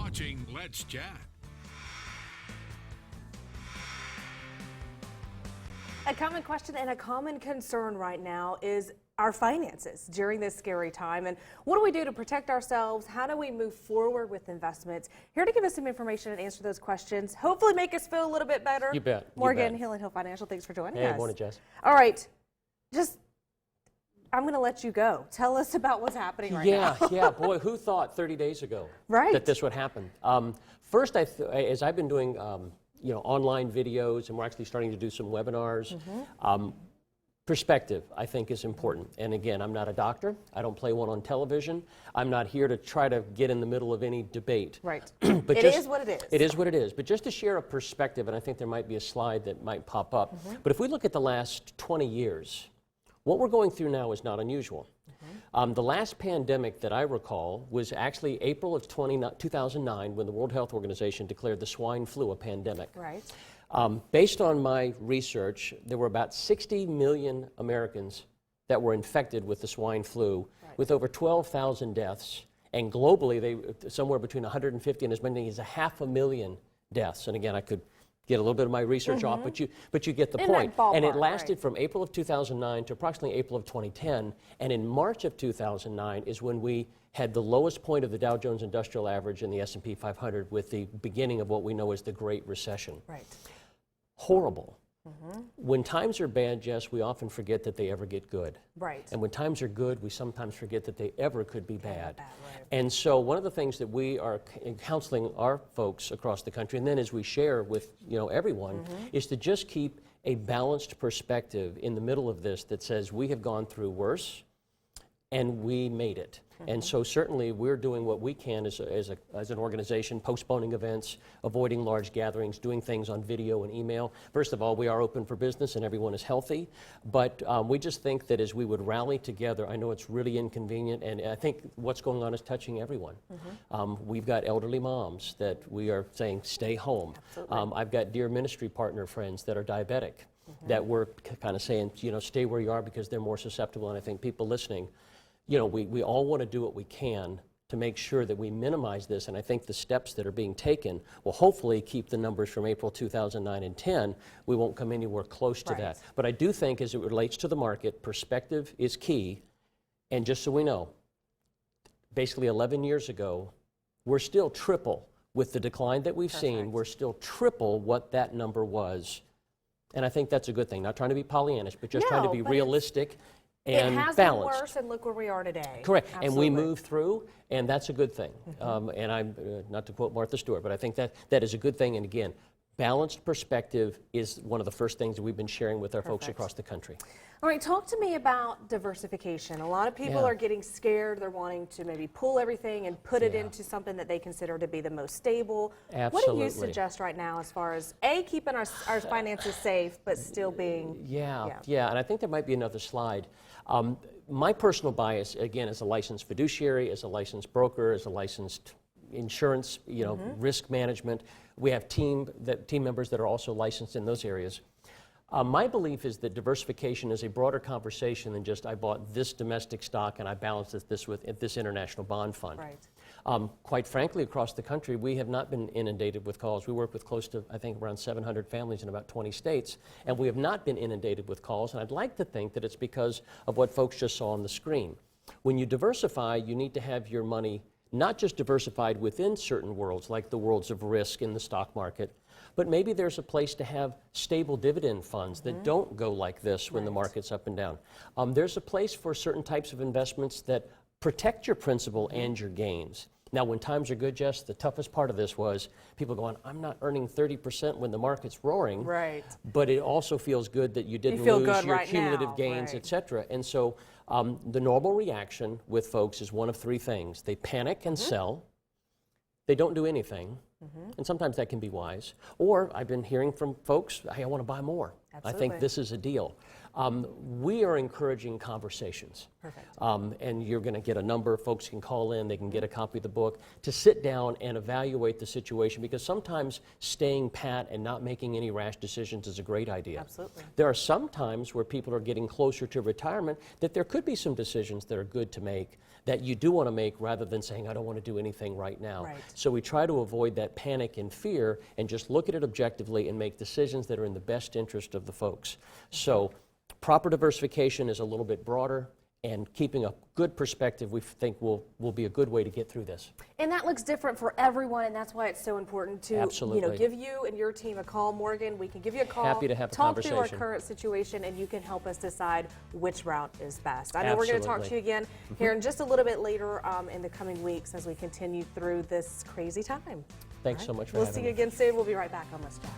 watching Let's Chat. A common question and a common concern right now is our finances during this scary time. And what do we do to protect ourselves? How do we move forward with investments? Here to give us some information and answer those questions, hopefully make us feel a little bit better. You bet. Morgan, Hill & Hill Financial, thanks for joining us. Hey, morning, Jess. All right, I'm going to let you go. Tell us about what's happening right now. Yeah, boy, who thought 30 days ago Right. that this would happen? First, as I've been doing online videos, and we're actually starting to do some webinars, perspective, I think, is important. And again, I'm not a doctor. I don't play one on television. I'm not here to try to get in the middle of any debate. Right. But It is what it is. It is what it is. But just to share a perspective, and I think there might be a slide that might pop up. But if we look at the last 20 years, what we're going through now is not unusual. The last pandemic that I recall was actually April of 2009 when the World Health Organization declared the swine flu a pandemic. Right. Based on my research, there were about 60 million Americans that were infected with the swine flu, with over 12,000 deaths, and globally, somewhere between 150 and as many as 500,000 deaths. And again, I could get a little bit of my research off, but you get the point. And it lasted from April of 2009 to approximately April of 2010, and in March of 2009 is when we had the lowest point of the Dow Jones Industrial Average and the S&P 500 with the beginning of what we know as the Great Recession. Right. Horrible. When times are bad, Jess, we often forget that they ever get good. Right. And when times are good, we sometimes forget that they ever could be bad. Right. And so one of the things that we are counseling our folks across the country, and then as we share with everyone, is to just keep a balanced perspective in the middle of this that says we have gone through worse and we made it. And so certainly we're doing what we can as an organization, postponing events, avoiding large gatherings, doing things on video and email. First of all, we are open for business and everyone is healthy, but we just think that as we would rally together, I know it's really inconvenient, and I think what's going on is touching everyone. We've got elderly moms that we are saying stay home. I've got dear ministry partner friends that are diabetic that we're kind of saying, stay where you are because they're more susceptible, and I think people listening, we all want to do what we can to make sure that we minimize this, and I think the steps that are being taken will hopefully keep the numbers from April 2009 and 10. We won't come anywhere close to that. But I do think as it relates to the market, perspective is key, and just so we know, basically 11 years ago, we're still triple with the decline that we've seen. We're still triple what that number was, and I think that's a good thing. Not trying to be Pollyannish, but just trying to be realistic and it has balanced. been worse, and look where we are today. Correct. Absolutely. And we move through, and that's a good thing. And I'm not to quote Martha Stewart, but I think that is a good thing. And again, balanced perspective is one of the first things that we've been sharing with our folks across the country. All right, talk to me about diversification. A lot of people are getting scared. They're wanting to maybe pull everything and put it into something that they consider to be the most stable. Absolutely. What do you suggest right now as far as, A, keeping our finances safe, but still being... Yeah, and I think there might be another slide. My personal bias, again, as a licensed fiduciary, as a licensed broker, as a licensed insurance, risk management, we have team members that are also licensed in those areas. My belief is that diversification is a broader conversation than just I bought this domestic stock and I balanced this with this international bond fund. Right. Quite frankly, across the country, we have not been inundated with calls. We work with close to, I think, around 700 families in about 20 states, and we have not been inundated with calls, and I'd like to think that it's because of what folks just saw on the screen. When you diversify, you need to have your money not just diversified within certain worlds, like the worlds of risk in the stock market, but maybe there's a place to have stable dividend funds that don't go like this when the market's up and down. There's a place for certain types of investments that protect your principal and your gains. Now, when times are good, Jess, the toughest part of this was people going, I'm not earning 30% when the market's roaring. Right. But it also feels good that you didn't lose your cumulative gains, et cetera. And so the normal reaction with folks is one of three things. They panic and sell. They don't do anything. And sometimes that can be wise. Or I've been hearing from folks, hey, I want to buy more. Absolutely. I think this is a deal. We are encouraging conversations. Perfect. And you're going to get a number. Folks can call in. They can get a copy of the book to sit down and evaluate the situation, because sometimes staying pat and not making any rash decisions is a great idea. Absolutely. There are some times where people are getting closer to retirement that there could be some decisions that are good to make, that you do want to make, rather than saying, I don't want to do anything right now. Right. So we try to avoid that panic and fear and just look at it objectively and make decisions that are in the best interest of the folks. So proper diversification is a little bit broader, and keeping a good perspective, we think, will be a good way to get through this. And that looks different for everyone, and that's why it's so important to Absolutely. give you and your team a call. Morgan, we can give you a call. Happy to have a talk through our conversation. current situation, and you can help us decide which route is best. I know we're going to talk to you again here in just a little bit later in the coming weeks as we continue through this crazy time. Thanks so much for We'll having see me. you again soon. We'll be right back on Let's Chat.